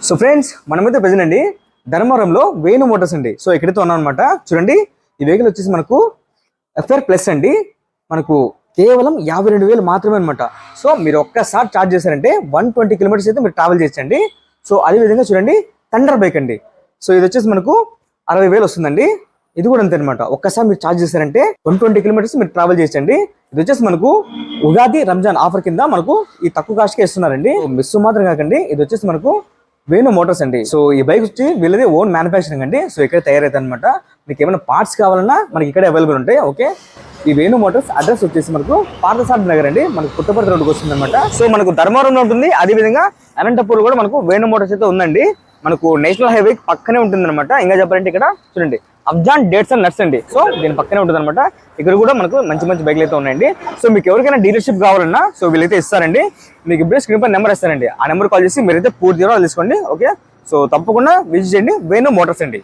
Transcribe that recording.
So friends మనమైతే present అండి ధర్మవరంలో వేణు మోటార్స్ అండి. సో ఇక్కడితో ఉన్నాం అనమాట. చూడండి ఈ వెహికల్ వచ్చేసి మనకు FR ప్లస్ అండి. మనకు కేవలం 52,000 మాత్రమే అనమాట. సో మీరు ఒక్కసారి ఛార్జ్ చేశారంటే 120 కిలోమీటర్స్ అయితే మీరు ట్రావెల్ చేయొచ్చండి. సో అదే విధంగా చూడండి థండర్ బైక్ అండి. సో ఇది వచ్చేసి మనకు 60,000 వస్తుందండి. ఇది కూడా అంతే అనమాట. ఒక్కసారి మీరు ఛార్జ్ చేశారంటే 120 కిలోమీటర్స్ మీరు ట్రావెల్ చేయొచ్చండి. ఇది వచ్చేసి మనకు ఉగాది రంజాన్ ఆఫర్ కింద మనకు ఈ తక్కువ కాస్ట్ కి ఇస్తున్నారండి. మిస్ మాత్రం కాకండి. ఇది వచ్చేసి మనకు వేణు మోటార్స్ అండి. సో ఈ బైక్ వచ్చి వీళ్ళది ఓన్ మ్యానుఫ్యాక్చరింగ్ అండి. సో ఇక్కడ తయారైతే అనమాట. మీకు ఏమైనా పార్ట్స్ కావాలన్నా మనకి ఇక్కడ అవైలబుల్ ఉంటాయి. ఓకే, ఈ వేణు మోటార్స్ అడ్రస్ వచ్చేసి మనకు పార్థసారథి నగర్ అండి. మనకు పుట్టపర్తి రోడ్డుకి వస్తుంది అనమాట. సో మనకు ధర్మవరంలో ఉంటుంది. అదే విధంగా అనంతపూర్ కూడా మనకు వేణు మోటార్స్ అయితే ఉందండి. మనకు నేషనల్ హైవే పక్కనే ఉంటుంది అనమాట. ఇంకా చెప్పాలంటే ఇక్కడ చూడండి అఫ్జాన్ డేట్స్ అండ్ నట్స్ అండి. సో దీని పక్కనే ఉంటుంది అనమాట. ఇక్కడ కూడా మనకు మంచి మంచి బైక్లు అయితే ఉన్నాయండి. సో మీకు ఎవరికైనా డీలర్షిప్ కావాలన్నా సో వీళ్ళైతే ఇస్తారండి. మీకు ఇప్పుడు స్క్రీన్ పై నెంబర్ ఇస్తారండి. ఆ నెంబర్ కాల్ చేసి మీరైతే పూర్తి వివరాలు తీసుకోండి. ఓకే, సో తప్పకుండా విజిట్ చేయండి వేణు మోటార్స్ అండి.